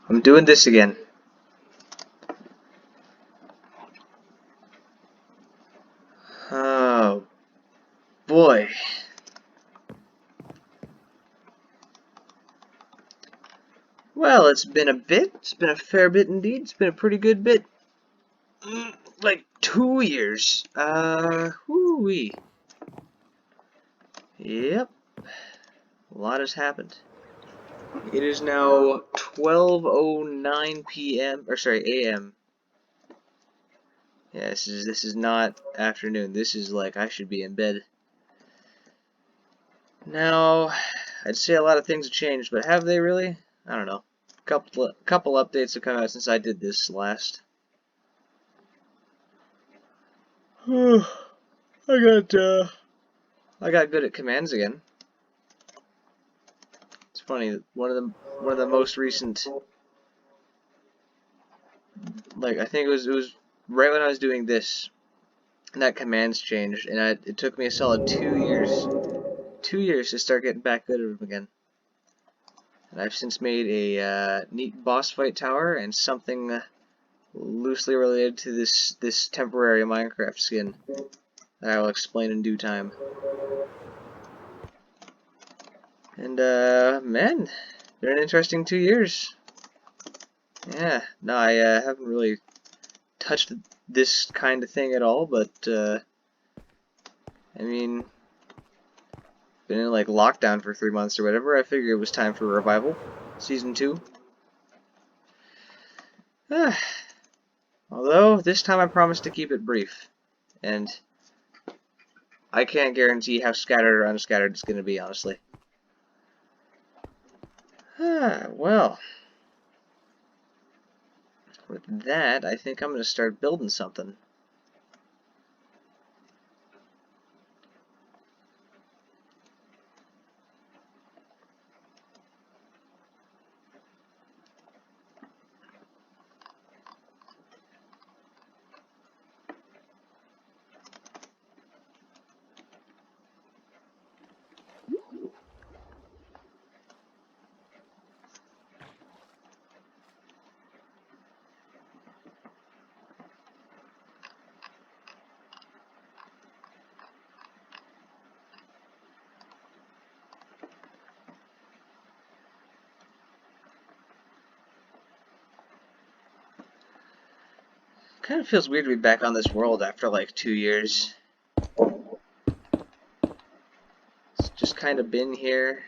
I'm doing this again. Oh boy. Well, it's been a bit. It's been a fair bit indeed. It's been a pretty good bit. Like 2 years. Whoo-wee. Yep. A lot has happened. It is now 12:09 p.m. or sorry, a.m. Yeah, this is not afternoon. This is like I should be in bed. Now, I'd say a lot of things have changed, but have they really? I don't know. Couple updates have come out since I did this last. I got good at commands again. It's funny. One of the most recent, like I think it was right when I was doing this, and that commands changed, and it took me a solid 2 years. 2 years to start getting back good at them again. And I've since made a neat boss fight tower and something loosely related to this temporary Minecraft skin that I will explain in due time. And man, been an interesting 2 years. Yeah, no, I haven't really touched this kind of thing at all, but I mean, been in like lockdown for 3 months or whatever. I figured it was time for a revival, season 2. Although this time I promised to keep it brief, and I can't guarantee how scattered or unscattered it's going to be, honestly. Well, with that, I think I'm going to start building something. Kind of feels weird to be back on this world after like 2 years. It's just kind of been here.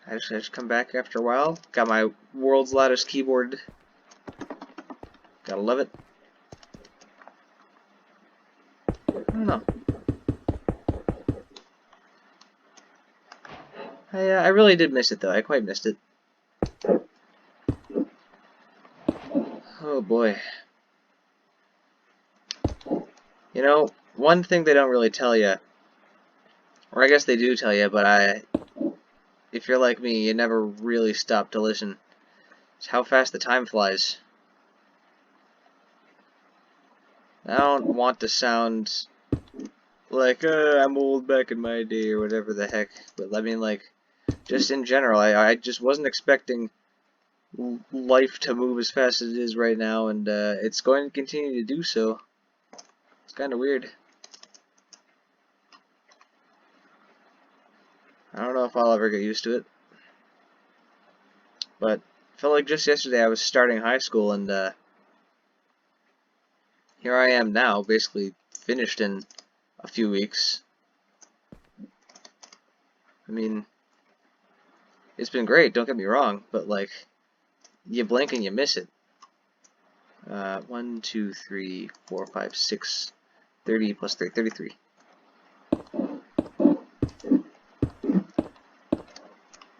I just come back after a while. Got my world's loudest keyboard. Gotta love it. I don't know. I really did miss it though. I quite missed it. Oh boy. You know, one thing they don't really tell you, or I guess they do tell you, but if you're like me, you never really stop to listen. It's how fast the time flies. I don't want to sound like I'm old back in my day or whatever the heck, but I mean like, just in general, I just wasn't expecting life to move as fast as it is right now, and it's going to continue to do so. It's kind of weird. I don't know if I'll ever get used to it, but I felt like just yesterday I was starting high school, and here I am now, basically finished in a few weeks. I mean, it's been great, don't get me wrong, but like, you blink and you miss it. 1, 2, 3, 4, 5, 6, 30 plus 3, 33.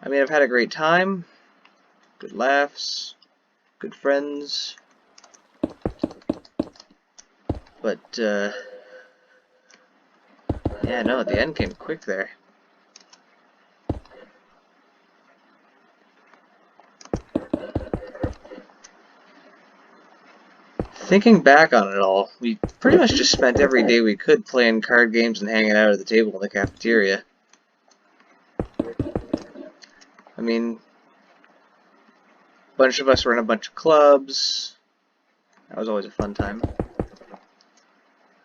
I mean, I've had a great time, good laughs, good friends, but, yeah, no, the end came quick there. Thinking back on it all, we pretty much just spent every day we could playing card games and hanging out at the table in the cafeteria. I mean, a bunch of us were in a bunch of clubs. That was always a fun time.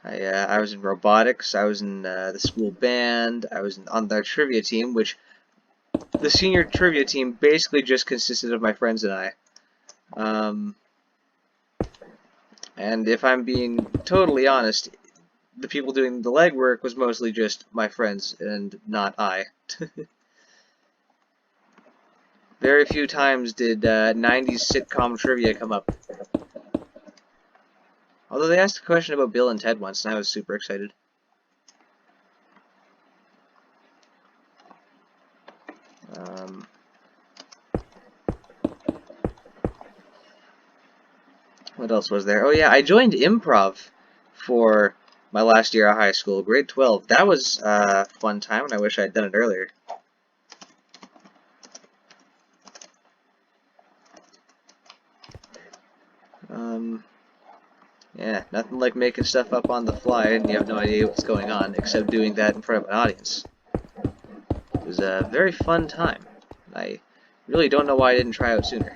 I was in robotics. I was in the school band. I was on the trivia team, which the senior trivia team basically just consisted of my friends and I. And if I'm being totally honest, the people doing the legwork was mostly just my friends and not I. Very few times did 90s sitcom trivia come up. Although they asked a question about Bill and Ted once, and I was super excited. What else was there? Oh yeah, I joined improv for my last year of high school, grade 12. That was a fun time, and I wish I had done it earlier. Yeah, nothing like making stuff up on the fly and you have no idea what's going on, except doing that in front of an audience. It was a very fun time. I really don't know why I didn't try out sooner.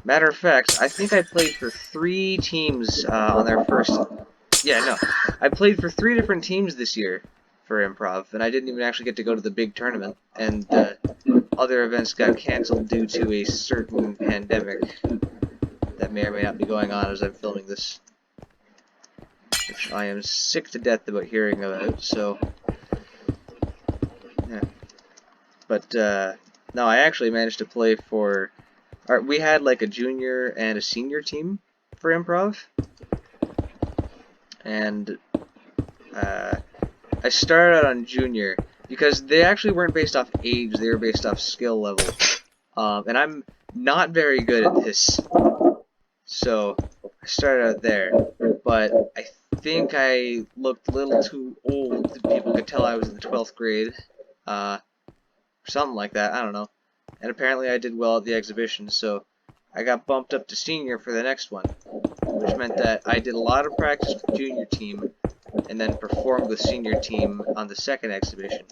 Matter of fact, I think I played for 3 teams on their first... Yeah, no. I played for 3 different teams this year for improv, and I didn't even actually get to go to the big tournament, and other events got canceled due to a certain pandemic that may or may not be going on as I'm filming this, which I am sick to death about hearing about, so... Yeah. But, no, I actually managed to play for... We had like a junior and a senior team for improv, and I started out on junior because they actually weren't based off age, they were based off skill level, and I'm not very good at this, so I started out there, but I think I looked a little too old, people could tell I was in the 12th grade, something like that, I don't know, and apparently I did well at the exhibition, so I got bumped up to senior for the next one, which meant that I did a lot of practice with junior team, and then performed with senior team on the second exhibition.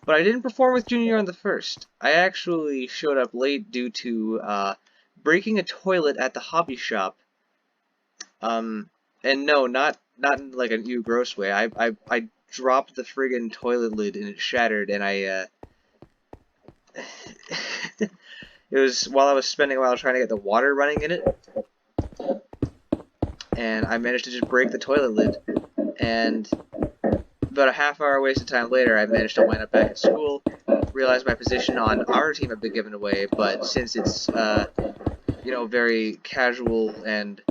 But I didn't perform with junior on the first. I actually showed up late due to breaking a toilet at the hobby shop. And no, not in like an ew gross way. I dropped the friggin' toilet lid and it shattered, and I it was while I was spending a while trying to get the water running in it, and I managed to just break the toilet lid, and about a half-hour wasted time later, I managed to wind up back at school, realized my position on our team had been given away, but since it's, you know, very casual and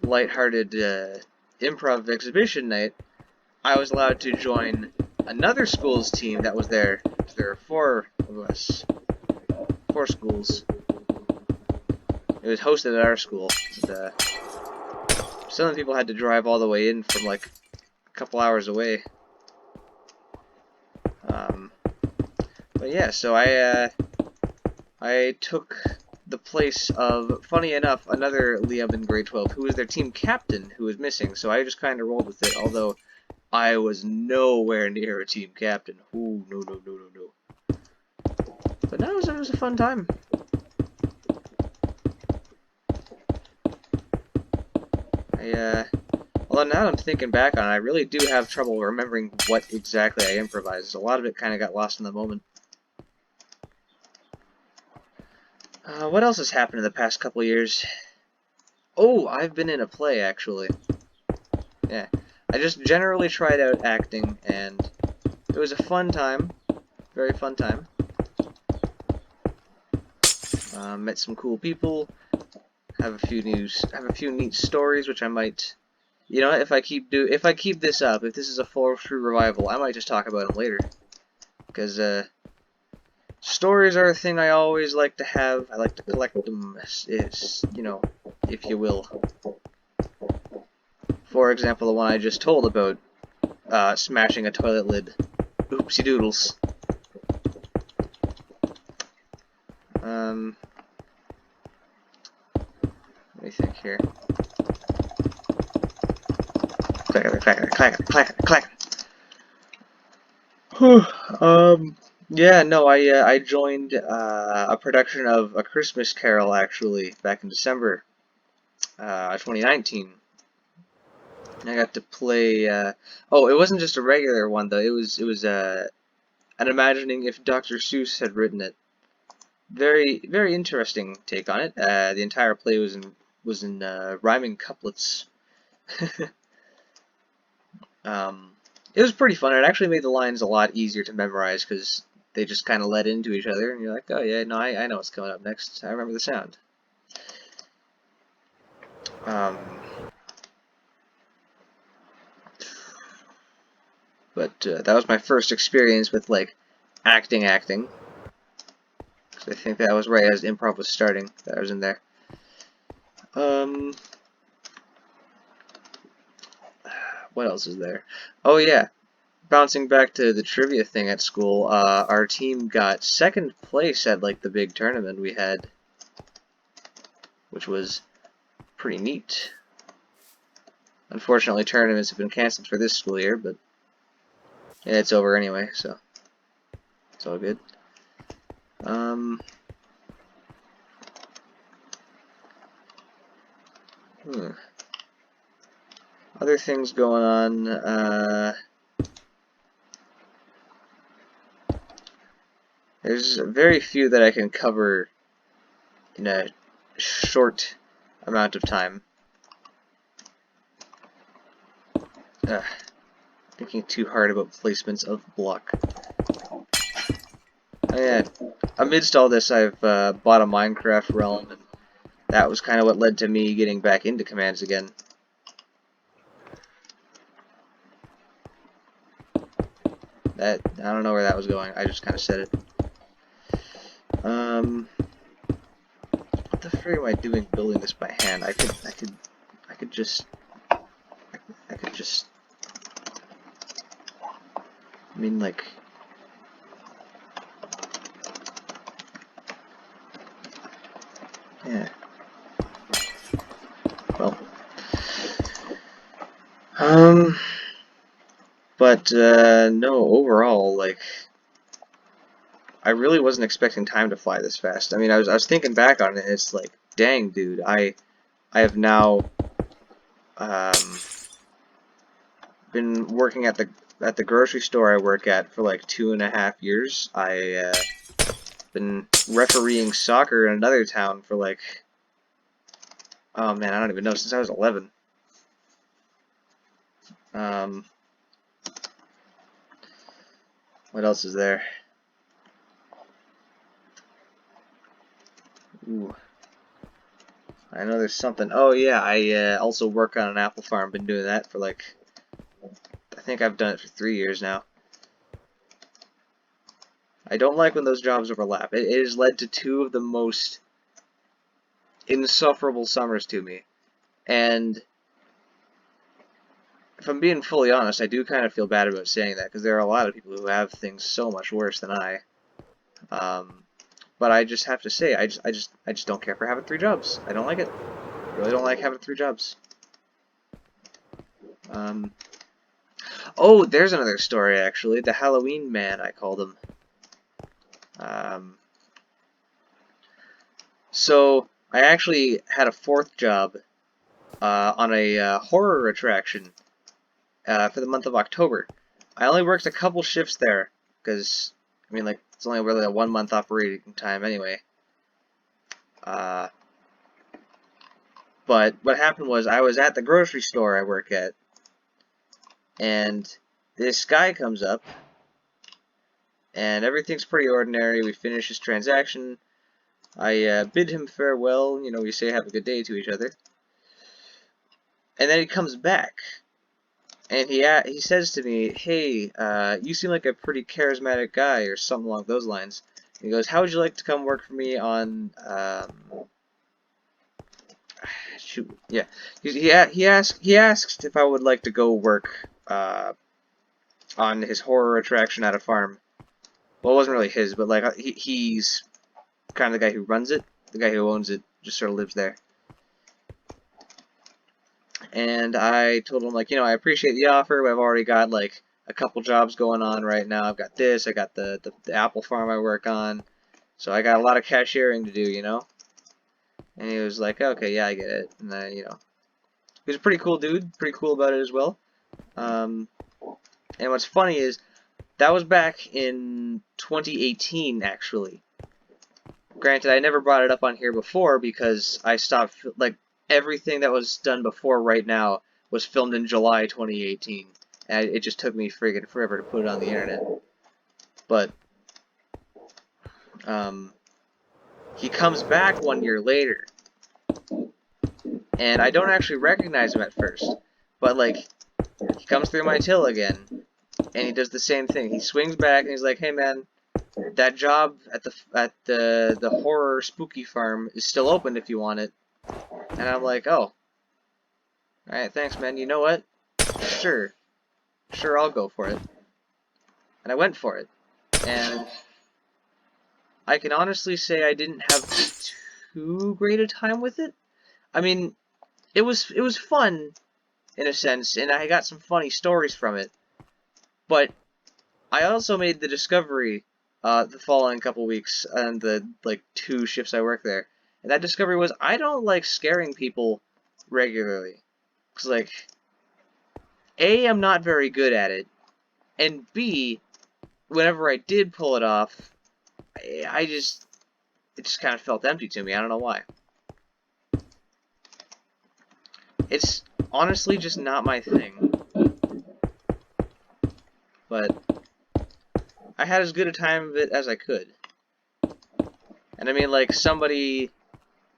lighthearted improv exhibition night, I was allowed to join another school's team that was there. There were 4 of us. 4 schools. It was hosted at our school. And, some of the people had to drive all the way in from like a couple hours away. But yeah, so I took the place of, funny enough, another Liam in grade 12 who was their team captain who was missing, so I just kind of rolled with it, although I was nowhere near a team captain. Ooh, no. But no, it was a fun time. Although now that I'm thinking back on it, I really do have trouble remembering what exactly I improvised. A lot of it kind of got lost in the moment. What else has happened in the past couple years? Oh, I've been in a play, actually. Yeah. I just generally tried out acting, and it was a fun time. Very fun time. Met some cool people. Have a few neat stories, which I might... You know, if I keep this up, if this is a full true revival, I might just talk about them later. Because, stories are a thing I always like to have. I like to collect them, you know, if you will. For example, the one I just told about, smashing a toilet lid. Oopsie doodles. Let me think here. Clack. Yeah, no, I joined a production of A Christmas Carol actually back in December 2019. I got to play. Oh, it wasn't just a regular one though. It was an imagining if Dr. Seuss had written it. Very very interesting take on it. The entire play was in rhyming couplets. um, it was pretty fun. It actually made the lines a lot easier to memorize because they just kind of led into each other, and you're like, oh yeah, no, I know what's coming up next. I remember the sound. Um, but that was my first experience with like acting. So I think that was right as improv was starting that I was in there. Um, what else is there? Oh yeah, bouncing back to the trivia thing at school, our team got second place at like the big tournament we had, which was pretty neat. Unfortunately, tournaments have been canceled for this school year, but yeah, it's over anyway, so it's all good. Um, hmm. Other things going on. There's very few that I can cover in a short amount of time. Ugh, thinking too hard about placements of block. Oh yeah, amidst all this, I've bought a Minecraft realm, and that was kind of what led to me getting back into commands again. That I don't know where that was going. I just kind of said it. What the frick am I doing building this by hand? I could just, I could just. I mean, like. Yeah. Well. But no. Overall, like. I really wasn't expecting time to fly this fast. I mean, I was thinking back on it, and it's like, dang, dude, I have now um, been working at the grocery store I work at for like 2.5 years. I been refereeing soccer in another town for like, oh man, I don't even know, since I was 11. Um, what else is there? Ooh, I know there's something. Oh yeah, I also work on an apple farm. Been doing that for like, I think I've done it for 3 years now. I don't like when those jobs overlap. It has led to two of the most insufferable summers to me. And if I'm being fully honest, I do kind of feel bad about saying that because there are a lot of people who have things so much worse than I. Um, but I just have to say, I just don't care for having 3 jobs. I don't like it. I really don't like having 3 jobs. Um, oh, there's another story actually. The Halloween man, I called him. Um, so I actually had a fourth job on a horror attraction for the month of October. I only worked a couple shifts there because, I mean, like, it's only really a 1 month operating time anyway. Uh, but what happened was I was at the grocery store I work at, and this guy comes up, and everything's pretty ordinary. We finish his transaction. I bid him farewell. You know, we say have a good day to each other. And then he comes back, and he says to me, "Hey, you seem like a pretty charismatic guy," or something along those lines. And he goes, "How would you like to come work for me on?" Shoot, yeah. He asked if I would like to go work on his horror attraction at a farm. Well, it wasn't really his, but like he's kind of the guy who runs it. The guy who owns it just sort of lives there. And I told him, like, I appreciate the offer, but I've already got like a couple jobs going on right now. I've got this, I got the apple farm I work on, so I got a lot of cashiering to do, you know? And he was like, okay, yeah, I get it. And then, you know, he was a pretty cool dude, pretty cool about it as well. And what's funny is, that was back in 2018, actually. Granted, I never brought it up on here before because I stopped, like, everything that was done before right now was filmed in July 2018. And it just took me friggin' forever to put it on the internet. But, he comes back 1 year later. And I don't actually recognize him at first. But, like, he comes through my till again. And he does the same thing. He swings back and he's like, hey man, that job at the horror spooky farm is still open if you want it. And I'm like, oh. Alright, thanks man. You know what? Sure. Sure, I'll go for it. And I went for it. And I can honestly say I didn't have too great a time with it. I mean, it was fun in a sense, and I got some funny stories from it. But I also made the discovery the following couple weeks and the like 2 shifts I worked there. And that discovery was I don't like scaring people regularly. Cause like A, I'm not very good at it, and B, whenever I did pull it off, it just kind of felt empty to me. I don't know why. It's honestly just not my thing. But I had as good a time of it as I could. And I mean, like, somebody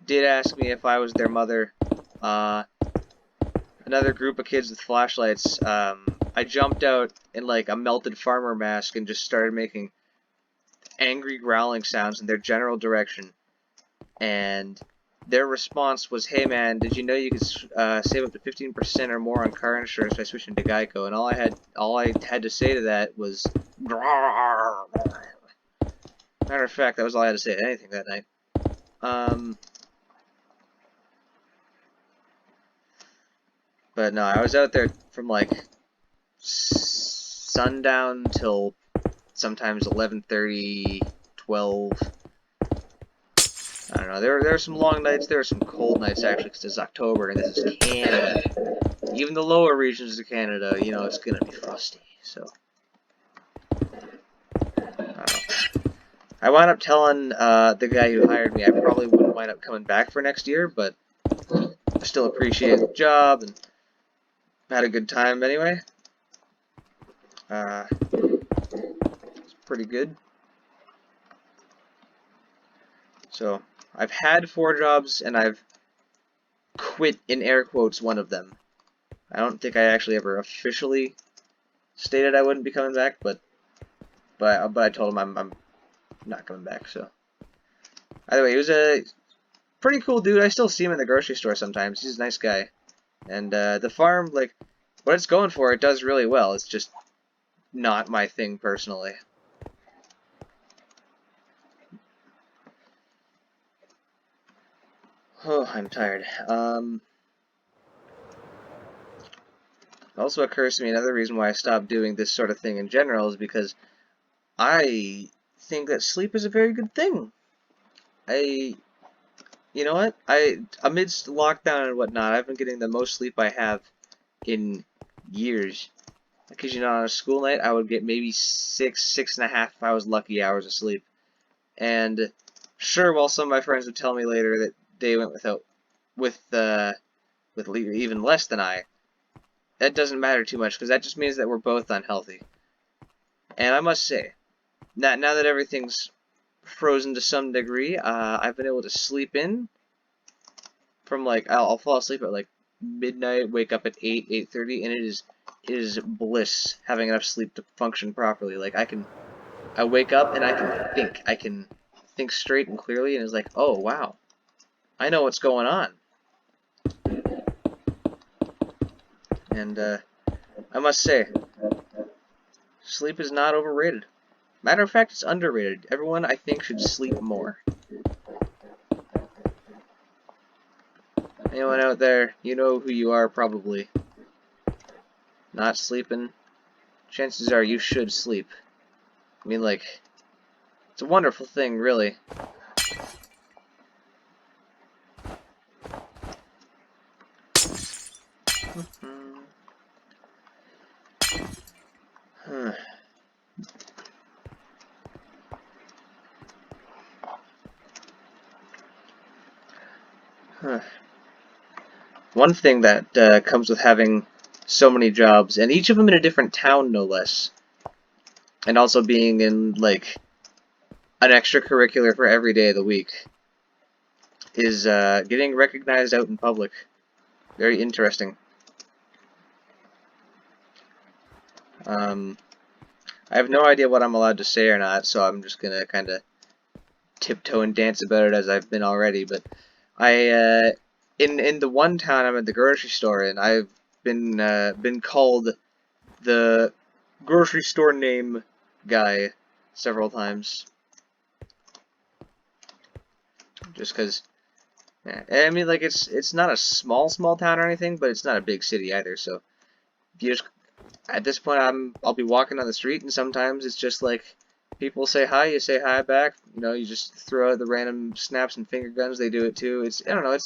did ask me if I was their mother. Another group of kids with flashlights, I jumped out in, like, a melted farmer mask and just started making angry growling sounds in their general direction. And their response was, hey man, did you know you could save up to 15% or more on car insurance by switching to Geico? And all I had to say to that was, matter of fact, that was all I had to say to anything that night. But no, I was out there from like sundown till sometimes 11:30, 12. I don't know. There are some long nights. There are some cold nights actually, because it's October and this is Canada. Even the lower regions of Canada, you know, it's gonna be frosty. So I wound up telling the guy who hired me I probably wouldn't wind up coming back for next year, but I still appreciate the job and had a good time anyway. It's pretty good. So I've had 4 jobs and I've quit in air quotes one of them. I don't think I actually ever officially stated I wouldn't be coming back, but I told him I'm not coming back. So either way, he was a pretty cool dude. I still see him in the grocery store sometimes. He's a nice guy. And the farm, like, what it's going for, it does really well. It's just not my thing personally. Oh, I'm tired. Also occurs to me another reason why I stopped doing this sort of thing in general is because I think that sleep is a very good thing. You know what? Amidst lockdown and whatnot, I've been getting the most sleep I have in years. Because, you know, on a school night, I would get maybe 6.5 if I was lucky hours of sleep. And sure, while some of my friends would tell me later that they went with even less than I, that doesn't matter too much because that just means that we're both unhealthy. And I must say, now that everything's frozen to some degree, I've been able to sleep in from like I'll fall asleep at like midnight, wake up at 8:30, and it is bliss having enough sleep to function properly. Like I wake up and I can think straight and clearly, and it's like, oh wow, I know what's going on. And I must say, sleep is not overrated. Matter of fact, it's underrated. Everyone, I think, should sleep more. Anyone out there, you know who you are probably. Not sleeping, chances are you should sleep. I mean, like, it's a wonderful thing, really. Huh. Huh. One thing that comes with having so many jobs, and each of them in a different town, no less, and also being in, like, an extracurricular for every day of the week, is getting recognized out in public. Very interesting. I have no idea what I'm allowed to say or not, so I'm just gonna kind of tiptoe and dance about it as I've been already. But in the one town I'm at the grocery store in, I've been called the grocery store name guy several times, just because. Yeah, I mean, like, it's not a small town or anything, but it's not a big city either. So you just, at this point, I'll be walking on the street, and sometimes it's just like people say hi, you say hi back. You know, you just throw out the random snaps and finger guns. They do it too. I don't know.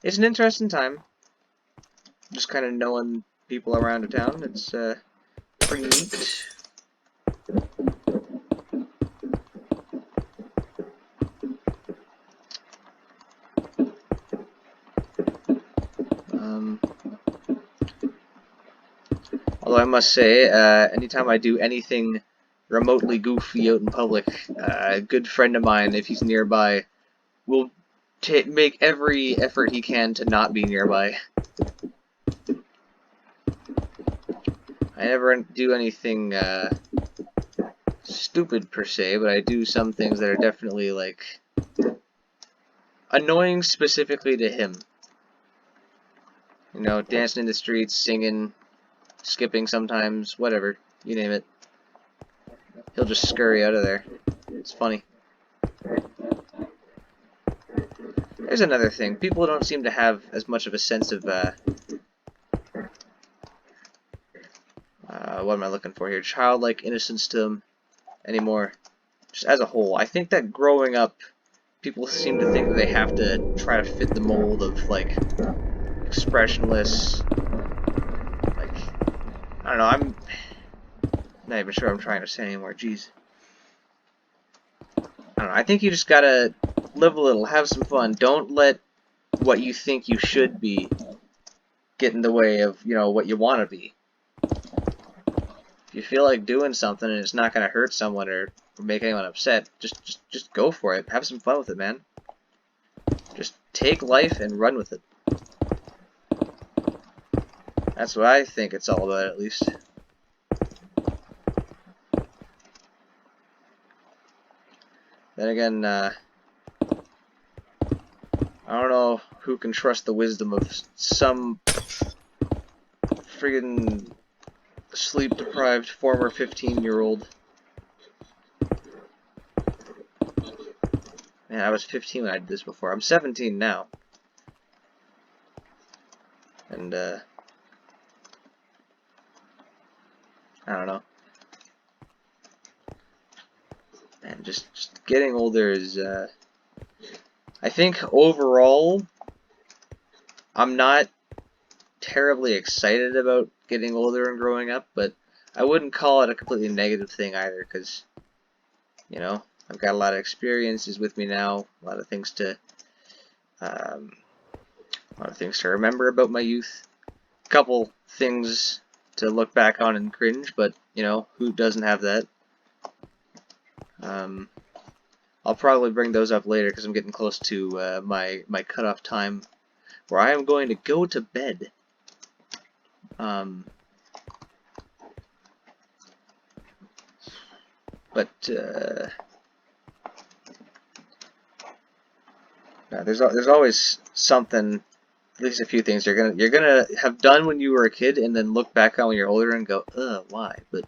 It's an interesting time. Just kind of knowing people around the town. It's pretty neat. Although I must say, anytime I do anything remotely goofy out in public, a good friend of mine, if he's nearby, will make every effort he can to not be nearby. I never do anything stupid per se, but I do some things that are definitely, like, annoying specifically to him. You know, dancing in the streets, singing, skipping sometimes, whatever, you name it. He'll just scurry out of there. It's funny. There's another thing. People don't seem to have as much of a sense of, what am I looking for here? Childlike innocence to them anymore. Just as a whole. I think that growing up, people seem to think that they have to try to fit the mold of, like, expressionless, like, I don't know, I'm not even sure what I'm trying to say anymore, jeez. I don't know, I think you just gotta live a little, have some fun, don't let what you think you should be get in the way of, you know, what you want to be. If you feel like doing something and it's not gonna hurt someone or make anyone upset, just go for it, have some fun with it, man. Just take life and run with it. That's what I think it's all about, at least. Then again, I don't know who can trust the wisdom of some friggin' sleep-deprived former 15-year-old. Man, I was 15 when I did this before. I'm 17 now. And, I don't know. Man, just getting older is, I think overall, I'm not terribly excited about getting older and growing up, but I wouldn't call it a completely negative thing either, because, you know, I've got a lot of experiences with me now, a lot of things to remember about my youth, a couple things to look back on and cringe, but, you know, who doesn't have that? I'll probably bring those up later because I'm getting close to my cutoff time where I am going to go to bed. But there's always something, at least a few things you're gonna have done when you were a kid and then look back on when you're older and go, why? But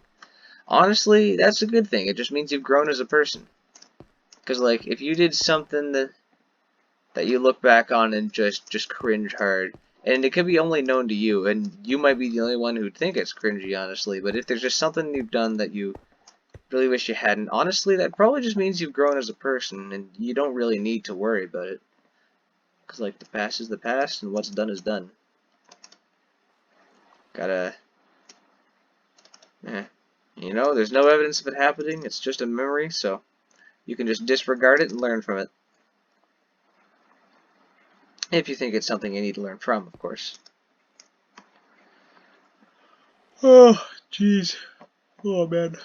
honestly, that's a good thing. It just means you've grown as a person. Because, like, if you did something that you look back on and just cringe hard, And it could be only known to you, and you might be the only one who'd think it's cringy, honestly. But if there's just something you've done that you really wish you hadn't, honestly, that probably just means you've grown as a person, and you don't really need to worry about it. Because, like, the past is the past, and what's done is done. Gotta... You know, there's no evidence of it happening, it's just a memory, so you can just disregard it and learn from it. If you think it's something you need to learn from, of course. Oh, jeez. Oh, man.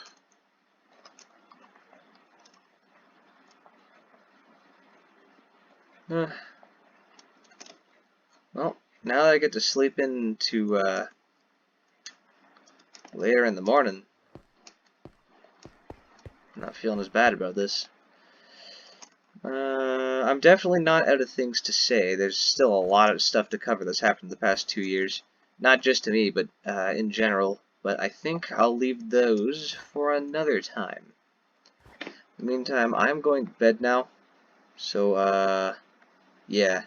Well, now that I get to sleep into, later in the morning, I'm not feeling as bad about this. I'm definitely not out of things to say. There's still a lot of stuff to cover that's happened in the past 2 years. Not just to me, but in general. But I think I'll leave those for another time. In the meantime, I'm going to bed now. So, yeah.